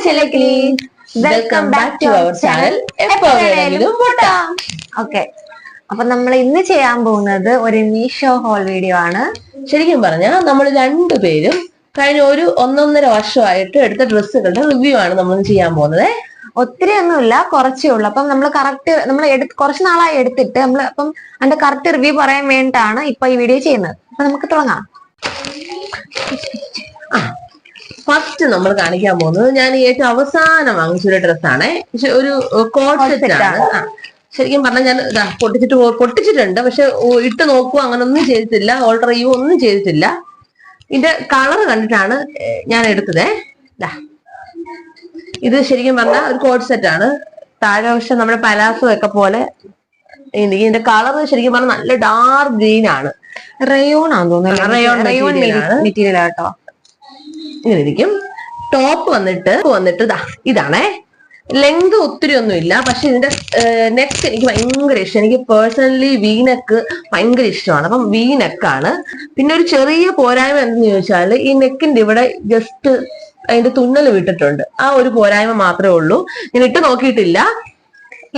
ചെലക്കിളി, welcome back to our channel. Okay, അപ്പൊ നമ്മൾ ഇന്ന് ചെയ്യാൻ പോകുന്നത് ഒരു മീഷോ ഹോൾ വീഡിയോ ആണ്. ശരിക്കും പറഞ്ഞാൽ നമ്മൾ രണ്ടുപേരും കഴിഞ്ഞ ഒരു 1.5 വർഷമായിട്ട് എടുത്ത ഡ്രസ്സുകളുടെ റിവ്യൂ ആണ് നമ്മൾ ചെയ്യാൻ പോകുന്നത്. ഒത്തിരി ഒന്നുമില്ല, കുറച്ചേ ഉള്ളു. അപ്പം നമ്മൾ കറക്റ്റ് കുറച്ച് നാളായി എടുത്തിട്ട് അപ്പം അതിന്റെ കറക്റ്റ് റിവ്യൂ പറയാൻ വേണ്ടിയിട്ടാണ് ഇപ്പൊ ഈ വീഡിയോ ചെയ്യുന്നത്. അപ്പൊ നമുക്ക് തുടങ്ങാം. ഫസ്റ്റ് നമ്മൾ കാണിക്കാൻ പോകുന്നത് ഞാൻ ഏറ്റവും അവസാനം വാങ്ങിച്ചൊരു ഡ്രസ്സാണ്. ഒരു കോഡ് സെറ്റ് ആണ്. ശരിക്കും പറഞ്ഞാൽ ഞാൻ പൊട്ടിച്ചിട്ടുണ്ട്, പക്ഷെ ഇട്ട് നോക്കുക അങ്ങനെ ഒന്നും ചെയ്തിട്ടില്ല, ഓൾട്ടർ ചെയ്യുക ഒന്നും ചെയ്തിട്ടില്ല. ഇതിന്റെ കളർ കണ്ടിട്ടാണ് ഞാൻ എടുത്തത്. ഇത് ശരിക്കും പറഞ്ഞാൽ ഒരു കോഡ് സെറ്റ് ആണ്. താഴെ പക്ഷെ നമ്മുടെ പലാസോ ഒക്കെ പോലെ. ഇതിന്റെ കളർ ശരിക്കും പറഞ്ഞാൽ നല്ല ഡാർക്ക് ഗ്രീൻ ആണ്. റയോൺ ആണെന്ന് തോന്നുന്നു. റയോൺ മെറ്റീരിയൽ ആട്ടോ. ഇങ്ങനെ ഇരിക്കും. ടോപ്പ് വന്നിട്ട് ഇതാണേ. ലെങ്ത് ഒത്തിരി ഒന്നും ഇല്ല, പക്ഷെ ഇതിന്റെ നെക്ക് എനിക്ക് ഭയങ്കര ഇഷ്ടം. എനിക്ക് പേഴ്സണലി വി നെക്ക് ഭയങ്കര ഇഷ്ടമാണ്. അപ്പം വി നെക്കാണ്. പിന്നെ ഒരു ചെറിയ പോരായ്മ എന്തെന്ന് ചോദിച്ചാൽ ഈ നെക്കിന്റെ ഇവിടെ ജസ്റ്റ് അതിന്റെ തുന്നൽ വിട്ടിട്ടുണ്ട്. ആ ഒരു പോരായ്മ മാത്രമേ ഉള്ളൂ. ഞാൻ ഇട്ട് നോക്കിയിട്ടില്ല.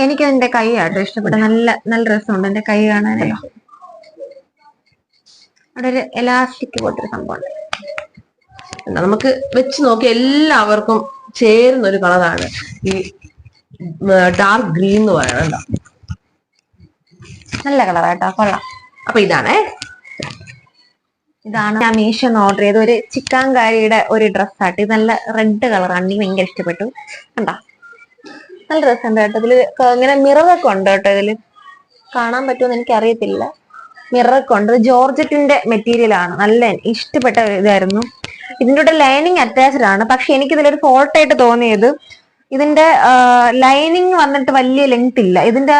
എനിക്ക് എന്റെ കൈ ആട്ടോ ഇഷ്ടപ്പെട്ട. നല്ല രസമുണ്ട് എന്റെ കൈ കാണാനല്ലോ. അവിടെ ഒരു എലാസ്റ്റിക് പോലത്തെ സംഭവം നമുക്ക് വെച്ച് നോക്കി എല്ലാവർക്കും ചേരുന്ന ഒരു കളറാണ് ഈ ഡാർക്ക് ഗ്രീൻ എന്ന് പറയുന്നത്. നല്ല കളറാട്ടോ, കൊള്ളാം. അപ്പൊ ഇതാണ് ഞാൻ മീഷോന്ന് ഓർഡർ ചെയ്ത ഒരു ചിക്കാൻകാരിയുടെ ഒരു ഡ്രസ്സാട്ടോ. ഇത് നല്ല റെഡ് കളറാണ്. എനിക്ക് ഭയങ്കര ഇഷ്ടപ്പെട്ടു. കണ്ടാ, നല്ല രസമുണ്ട് കേട്ടോ. ഇതില് ഇങ്ങനെ മിററൊക്കെ ഉണ്ട് കേട്ടോ. ഇതില് കാണാൻ പറ്റുമെന്ന് എനിക്ക് അറിയത്തില്ല. മിററൊക്കെ ഉണ്ട്. ജോർജറ്റിന്റെ മെറ്റീരിയൽ ആണ്. നല്ല ഇഷ്ടപ്പെട്ട ഇതായിരുന്നു. ഇതിന്റെ കൂടെ ലൈനിങ് അറ്റാച്ച്ഡ് ആണ്. പക്ഷെ എനിക്ക് ഇതിലൊരു ഫോൾട്ട് ആയിട്ട് തോന്നിയത് ഇതിന്റെ ലൈനിങ് വന്നിട്ട് വലിയ ലെങ്ത് ഇല്ല. ഇതിന്റെ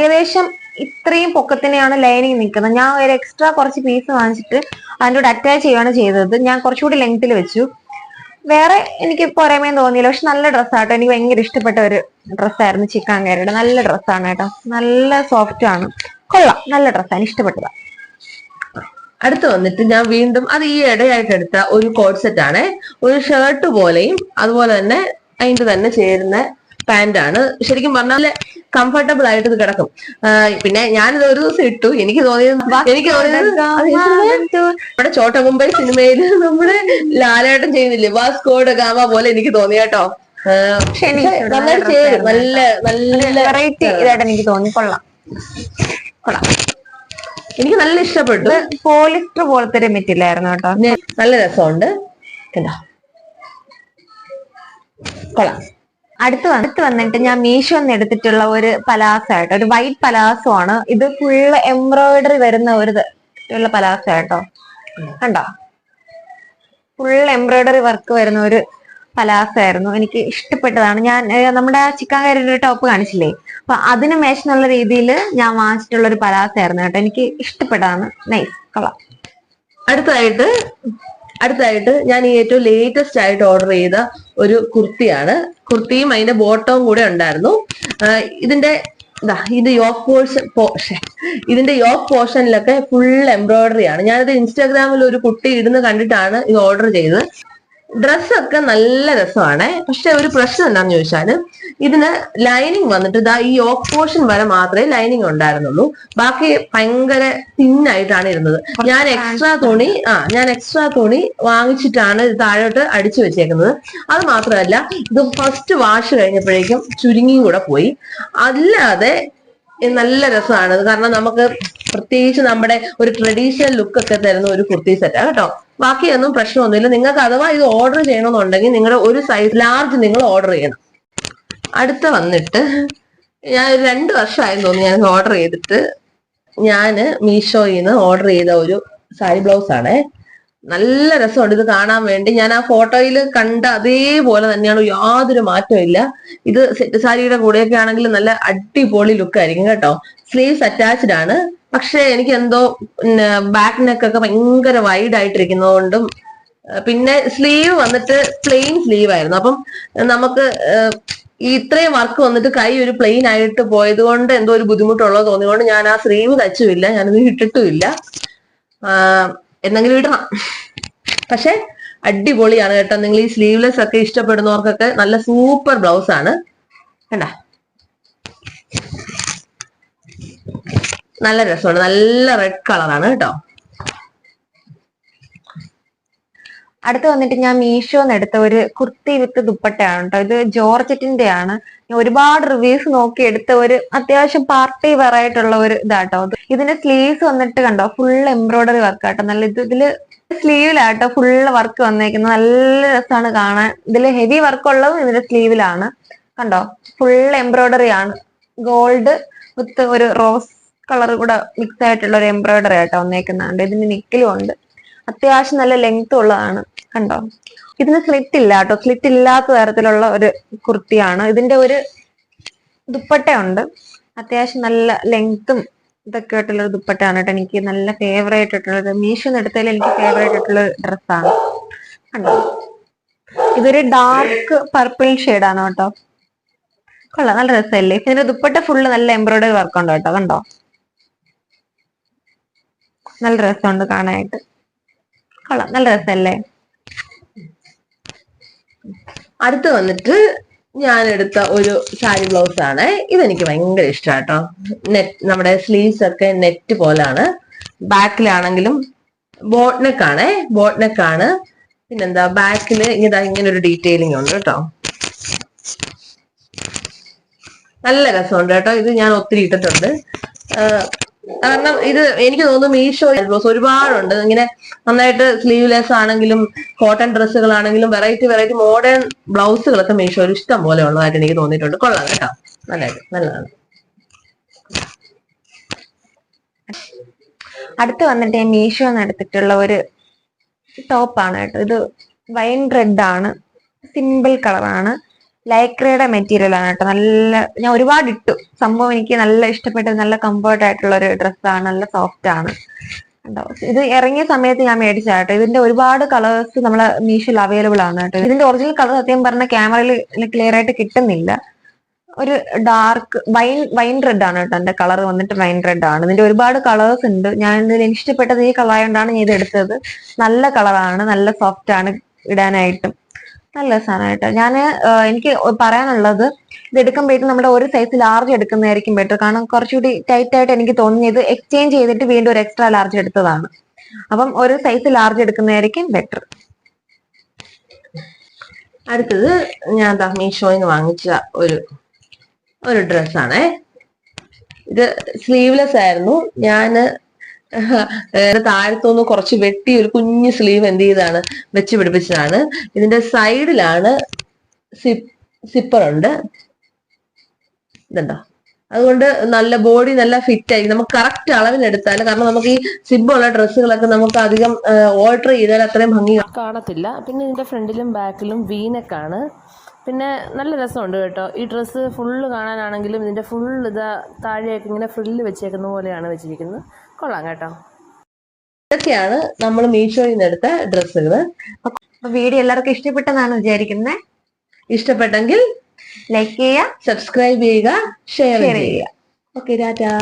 ഏകദേശം ഇത്രയും പൊക്കത്തിനെയാണ് ലൈനിങ് നിൽക്കുന്നത്. ഞാൻ ഒരു എക്സ്ട്രാ കുറച്ച് പീസ് വാങ്ങിച്ചിട്ട് അതിൻ്റെ കൂടെ അറ്റാച്ച് ചെയ്യുകയാണ് ചെയ്തത്. ഞാൻ കുറച്ചുകൂടി ലെങ്ത്തിൽ വെച്ചു. വേറെ എനിക്ക് പോരായ്മയും തോന്നിയില്ല. പക്ഷെ നല്ല ഡ്രസ്സാട്ടോ. എനിക്ക് ഭയങ്കര ഇഷ്ടപ്പെട്ട ഒരു ഡ്രസ്സായിരുന്നു ചിക്കാൻകാരിയുടെ. നല്ല ഡ്രസ്സാണ് കേട്ടോ. നല്ല സോഫ്റ്റ് ആണ്. കൊള്ളാം, നല്ല ഡ്രസ്സാണ്, ഇഷ്ടപ്പെട്ടതാ. അടുത്ത് വന്നിട്ട് ഞാൻ വീണ്ടും അത് ഈ ഇടയായിട്ട് എടുത്ത ഒരു കോഡ് സെറ്റ് ആണ്. ഒരു ഷർട്ട് പോലെയും അതുപോലെ തന്നെ അതിന്റെ തന്നെ ചേരുന്ന പാന്റ് ആണ്. ശരിക്കും പറഞ്ഞാൽ കംഫർട്ടബിൾ ആയിട്ട് ഇത് കിടക്കും. പിന്നെ ഞാനിത് ഒരു ദിവസം ഇട്ടു. എനിക്ക് തോന്നിയത് നമ്മുടെ ചോട്ട മുംബൈ സിനിമയിൽ നമ്മുടെ ലാലേട്ടൻ ചെയ്യുന്നില്ലേ, വാസ്കോഡ ഗാമ പോലെ എനിക്ക് തോന്നി കേട്ടോ. നന്നായിട്ട് ചേരും. നല്ല വെറൈറ്റി ഇതായിട്ട് എനിക്ക് തോന്നി. കൊള്ളാം. എനിക്ക് നല്ല ഇഷ്ടപ്പെട്ടു. പോളിസ്റ്റർ പോലത്തെ ഒരു മെറ്റീരിയൽ ആയിരുന്നു കേട്ടോ. നല്ല രസമുണ്ട്. കൊള്ളാം. അടുത്ത് വന്നിട്ട് ഞാൻ മീഷോന്ന് എടുത്തിട്ടുള്ള ഒരു പലാസോ ആട്ടോ. ഒരു വൈറ്റ് പലാസോ ആണ്. ഇത് ഫുള്ള് എംബ്രോയിഡറി വരുന്ന ഒരു പലാസോ ആട്ടോ. കണ്ടോ, ഫുള്ള് എംബ്രോയിഡറി വർക്ക് വരുന്ന ഒരു പലാസോ ആയിരുന്നു. എനിക്ക് ഇഷ്ടപ്പെട്ടതാണ്. ഞാൻ നമ്മുടെ ചിക്കാൻകാരിയുടെ ടോപ്പ് കാണിച്ചില്ലേ, അപ്പൊ അതിന് മേശന്നുള്ള രീതിയിൽ ഞാൻ വാങ്ങിച്ചിട്ടുള്ള ഒരു പലാസോ ആയിരുന്നു കേട്ടോ. എനിക്ക് ഇഷ്ടപ്പെട്ടതാണ്. നൈസ്, കൊള്ളാം. അടുത്തായിട്ട് ഞാൻ ഈ ഏറ്റവും ലേറ്റസ്റ്റ് ആയിട്ട് ഓർഡർ ചെയ്ത ഒരു കുർത്തിയാണ്. കുർത്തിയും അതിന്റെ ബോട്ടവും കൂടെ ഉണ്ടായിരുന്നു. ഇതിന്റെ യോക്ക് പോർഷനിലൊക്കെ ഫുൾ എംബ്രോയിഡറി ആണ്. ഞാനിത് ഇൻസ്റ്റാഗ്രാമിൽ ഒരു കുട്ടി ഇടുന്ന് കണ്ടിട്ടാണ് ഇത് ഓർഡർ ചെയ്തത്. ഡ്രസ്സൊക്കെ നല്ല രസമാണ്. പക്ഷെ ഒരു പ്രശ്നം എന്താണെന്ന് ചോദിച്ചാല് ഇതിന് ലൈനിങ് വന്നിട്ട് ഈ യോക്ക് പോർഷൻ വരെ മാത്രമേ ലൈനിങ് ഉണ്ടായിരുന്നുള്ളൂ. ബാക്കി ഭയങ്കര തിന്നായിട്ടാണ് ഇരുന്നത്. ഞാൻ എക്സ്ട്രാ തുണി വാങ്ങിച്ചിട്ടാണ് ഇത് താഴോട്ട് അടിച്ചു വെച്ചേക്കുന്നത്. അത് മാത്രമല്ല, ഇത് ഫസ്റ്റ് വാഷ് കഴിഞ്ഞപ്പോഴേക്കും ചുരുങ്ങിയും കൂടെ പോയി. അല്ലാതെ നല്ല രസമാണ്. കാരണം നമുക്ക് പ്രത്യേകിച്ച് നമ്മുടെ ഒരു ട്രഡീഷണൽ ലുക്ക് ഒക്കെ തരുന്ന ഒരു കുർത്തി സെറ്റാണ് കേട്ടോ. ബാക്കിയൊന്നും പ്രശ്നമൊന്നുമില്ല. നിങ്ങൾക്ക് അഥവാ ഇത് ഓർഡർ ചെയ്യണമെന്നുണ്ടെങ്കിൽ നിങ്ങളുടെ ഒരു സൈസ് ലാർജ് നിങ്ങൾ ഓർഡർ ചെയ്യണം. അടുത്ത വന്നിട്ട് ഞാൻ 2 വർഷമായിരുന്നു തോന്നുന്നു ഞാൻ ഓർഡർ ചെയ്തിട്ട്. ഞാൻ മീഷോയിൽ നിന്ന് ഓർഡർ ചെയ്ത ഒരു സാരി ബ്ലൗസ് ആണ്. നല്ല രസമുണ്ട് ഇത് കാണാൻ വേണ്ടി. ഞാൻ ആ ഫോട്ടോയിൽ കണ്ട അതേപോലെ തന്നെയാണ്, യാതൊരു മാറ്റവും ഇല്ല. ഇത് സെറ്റ് സാരിയുടെ കൂടെയൊക്കെ ആണെങ്കിൽ നല്ല അടിപൊളി ലുക്ക് ആയിരിക്കും കേട്ടോ. സ്ലീവ്സ് അറ്റാച്ച്ഡ് ആണ്. പക്ഷെ എനിക്ക് എന്തോ ബാക്ക് നെക്കൊക്കെ ഭയങ്കര വൈഡ് ആയിട്ടിരിക്കുന്നതുകൊണ്ടും പിന്നെ സ്ലീവ് വന്നിട്ട് പ്ലെയിൻ സ്ലീവ് ആയിരുന്നു. അപ്പം നമുക്ക് ഇത്രയും വർക്ക് വന്നിട്ട് കൈ ഒരു പ്ലെയിൻ ആയിട്ട് പോയത് കൊണ്ട് എന്തോ ഒരു ബുദ്ധിമുട്ടുള്ളത് തോന്നിയതുകൊണ്ട് ഞാൻ ആ സ്ലീവ് തച്ചുമില്ല, ഞാനത് ഇട്ടിട്ടുമില്ല. എന്തെങ്കിലും ഇടണം. പക്ഷെ അടിപൊളിയാണ് കേട്ടോ. നിങ്ങൾ ഈ സ്ലീവ്ലെസ് ഒക്കെ ഇഷ്ടപ്പെടുന്നവർക്കൊക്കെ നല്ല സൂപ്പർ ബ്ലൗസ് ആണ്. കണ്ട നല്ല രസമുണ്ട്, നല്ല റെഡ് കളറാണ് കേട്ടോ. അടുത്ത് വന്നിട്ട് ഞാൻ മീഷോന്ന് എടുത്ത ഒരു കുർത്തി വിത്ത് ദുപ്പട്ടയാണ് കേട്ടോ. ഇത് ജോർജറ്റിന്റെ ആണ്. ഞാൻ ഒരുപാട് റിവ്യൂസ് നോക്കി എടുത്ത ഒരു അത്യാവശ്യം പാർട്ടി വെയർ ആയിട്ടുള്ള ഒരു ഇതാട്ടോ. ഇതിന്റെ സ്ലീവ്സ് വന്നിട്ട് കണ്ടോ, ഫുൾ എംബ്രോയിഡറി വർക്ക് ആട്ടോ. നല്ല ഇതില് സ്ലീവിലാട്ടോ ഫുള്ള് വർക്ക് വന്നേക്കുന്നത്. നല്ല രസമാണ് കാണാൻ. ഇതിൽ ഹെവി വർക്ക് ഉള്ളതും ഇതിന്റെ സ്ലീവിലാണ്. കണ്ടോ, ഫുൾ എംബ്രോയിഡറി ആണ്. ഗോൾഡ് വിത്ത് ഒരു റോസ് കളർ കൂടെ മിക്സ് ആയിട്ടുള്ള ഒരു എംബ്രോയിഡറി ആട്ടോ വന്നേക്കുന്നുണ്ട്. ഇതിന് നെക്കിലും ഉണ്ട്. അത്യാവശ്യം നല്ല ലെങ്ത് ഉള്ളതാണ്. കണ്ടോ, ഇതിന് സ്ലിറ്റ് ഇല്ല കേട്ടോ. സ്ലിറ്റ് ഇല്ലാത്ത തരത്തിലുള്ള ഒരു കുർത്തിയാണ്. ഇതിന്റെ ഒരു ദുപ്പട്ട ഉണ്ട്. അത്യാവശ്യം നല്ല ലെങ്ത്തും ഇതൊക്കെ ആയിട്ടുള്ള ഒരു ദുപ്പട്ടയാണ് കേട്ടോ. എനിക്ക് നല്ല ഫേവറേറ്റ് ആയിട്ടുള്ളത്, മീഷോന്ന് എടുത്തതിൽ എനിക്ക് ഫേവറേറ്റ് ആയിട്ടുള്ള ഡ്രസ്സാണ്. കണ്ടോ, ഇതൊരു ഡാർക്ക് പർപ്പിൾ ഷെയ്ഡാണ് കേട്ടോ. കൊള്ളാം, നല്ല രസമല്ലേ. ഇതിന്റെ ദുപ്പട്ട ഫുള്ള് നല്ല എംബ്രോയിഡറി വർക്ക് ഉണ്ട് കേട്ടോ. കണ്ടോ, നല്ല രസമുണ്ട് കാണാനായിട്ട്. കൊള്ളാം, നല്ല രസമല്ലേ. അടുത്ത് വന്നിട്ട് ഞാൻ എടുത്ത ഒരു സാരി ബ്ലൗസ് ആണ്. ഇതെനിക്ക് ഭയങ്കര ഇഷ്ടമാട്ടോ. നെറ്റ്, നമ്മുടെ സ്ലീവ്സ് ഒക്കെ നെറ്റ് പോലാണ്. ബാക്കിലാണെങ്കിലും ബോട്ട് നെക്ക് ആണേ, ബോട്ട് നെക്ക് ആണ്. പിന്നെന്താ, ബാക്കില് ഇങ്ങനെ ഒരു ഡീറ്റെയിലിംഗ് ഉണ്ട് കേട്ടോ. നല്ല രസമുണ്ട് കേട്ടോ. ഇത് ഞാൻ ഒത്തിരി ഇട്ടിട്ടുണ്ട്. കാരണം ഇത് എനിക്ക് തോന്നുന്നു മീഷോ ബ്ലൗസ് ഒരുപാടുണ്ട്. ഇങ്ങനെ നന്നായിട്ട് സ്ലീവ്ലെസ് ആണെങ്കിലും കോട്ടൺ ഡ്രസ്സുകളാണെങ്കിലും വെറൈറ്റി മോഡേൺ ബ്ലൗസുകളൊക്കെ മീഷോയിൽ ഇഷ്ടം പോലെ ഉള്ളതായിട്ട് എനിക്ക് തോന്നിയിട്ടുണ്ട്. കൊള്ളാം കേട്ടോ, നല്ലതാണ്. അടുത്ത് വന്നിട്ട് ഞാൻ മീഷോന്ന് എടുത്തിട്ടുള്ള ഒരു ടോപ്പാണ് കേട്ടോ. ഇത് വൈൻ റെഡ് ആണ്, സിമ്പിൾ കളറാണ്, ലൈക്രയുടെ മെറ്റീരിയൽ ആണ് കേട്ടോ. നല്ല, ഞാൻ ഒരുപാട് ഇട്ടു. സംഭവം എനിക്ക് നല്ല ഇഷ്ടപ്പെട്ടത്, നല്ല കംഫർട്ട് ആയിട്ടുള്ള ഒരു ഡ്രസ്സാണ്. നല്ല സോഫ്റ്റ് ആണ് കേട്ടോ. ഇത് ഇറങ്ങിയ സമയത്ത് ഞാൻ മേടിച്ചാട്ടോ. ഇതിന്റെ ഒരുപാട് കളേഴ്സ് നമ്മളെ മീഷോയിൽ അവൈലബിൾ ആണ് കേട്ടോ. ഇതിന്റെ ഒറിജിനൽ കളർ സത്യം പറഞ്ഞ ക്യാമറയിൽ ക്ലിയർ ആയിട്ട് കിട്ടുന്നില്ല. ഒരു ഡാർക്ക് വൈൻ റെഡ് ആണ് കേട്ടോ. എന്റെ കളർ വന്നിട്ട് വൈൻ റെഡ് ആണ്. ഇതിന്റെ ഒരുപാട് കളേഴ്സ് ഉണ്ട്. ഞാൻ ഇതിൽ എനിക്ക് ഇഷ്ടപ്പെട്ടത് ഈ കളർ ആയതുകൊണ്ടാണ് ഞാൻ ഇത് എടുത്തത്. നല്ല കളറാണ്, നല്ല സോഫ്റ്റ് ആണ് ഇടാനായിട്ടും. നല്ല സാധനമായിട്ട്. എനിക്ക് പറയാനുള്ളത്, ഇത് എടുക്കുമ്പോഴേക്കും നമ്മുടെ ഒരു സൈസ് ലാർജ് എടുക്കുന്നതായിരിക്കും ബെറ്റർ. കാരണം കുറച്ചുകൂടി ടൈറ്റ് ആയിട്ട് എനിക്ക് തോന്നിയത് എക്സ്ചേഞ്ച് ചെയ്തിട്ട് വീണ്ടും ഒരു എക്സ്ട്രാ ലാർജ് എടുത്തതാണ്. അപ്പം ഒരു സൈസ് ലാർജ് എടുക്കുന്നതായിരിക്കും ബെറ്റർ. അടുത്തത് ഞാൻ മീഷോയിൽ നിന്ന് വാങ്ങിച്ച ഒരു ഡ്രസ്സാണേ. ഇത് സ്ലീവ്ലെസ് ആയിരുന്നു. ഞാന് താഴത്തുനിന്ന് കുറച്ച് വെട്ടി ഒരു കുഞ്ഞു സ്ലീവ് എന്ത് ചെയ്താണ് വെച്ച് പിടിപ്പിച്ചതാണ്. ഇതിന്റെ സൈഡിലാണ് സിപ്പർ ഉണ്ട്, ഇതുണ്ടോ. അതുകൊണ്ട് നല്ല ബോഡി നല്ല ഫിറ്റ് ആയിരിക്കും. നമുക്ക് കറക്റ്റ് അളവിനെടുത്താൽ, കാരണം നമുക്ക് ഈ സിബുള്ള ഡ്രസ്സുകളൊക്കെ നമുക്ക് അധികം ഓൾട്ടർ ചെയ്താൽ അത്രയും ഭംഗി കാണത്തില്ല. പിന്നെ ഇതിന്റെ ഫ്രണ്ടിലും ബാക്കിലും വീനക്കാണ്. പിന്നെ നല്ല രസമുണ്ട് കേട്ടോ. ഈ ഡ്രസ്സ് ഫുള്ള് കാണാനാണെങ്കിലും ഇതിന്റെ ഫുൾ താഴെയൊക്കെ ഇങ്ങനെ ഫ്രില്ല് വെച്ചേക്കുന്ന പോലെയാണ് വെച്ചിരിക്കുന്നത്. കൊള്ളാം കേട്ടോ. ഇതൊക്കെയാണ് നമ്മൾ മീഷോയിൽ നിന്ന് എടുത്ത ഡ്രസ്സുകൾ. വീഡിയോ എല്ലാവർക്കും ഇഷ്ടപ്പെട്ടെന്നാണ് വിചാരിക്കുന്നത്. ഇഷ്ടപ്പെട്ടെങ്കിൽ ലൈക്ക് ചെയ്യുക, സബ്സ്ക്രൈബ് ചെയ്യുക, ഷെയർ ചെയ്യുക. ഓക്കെ, ടാറ്റാ.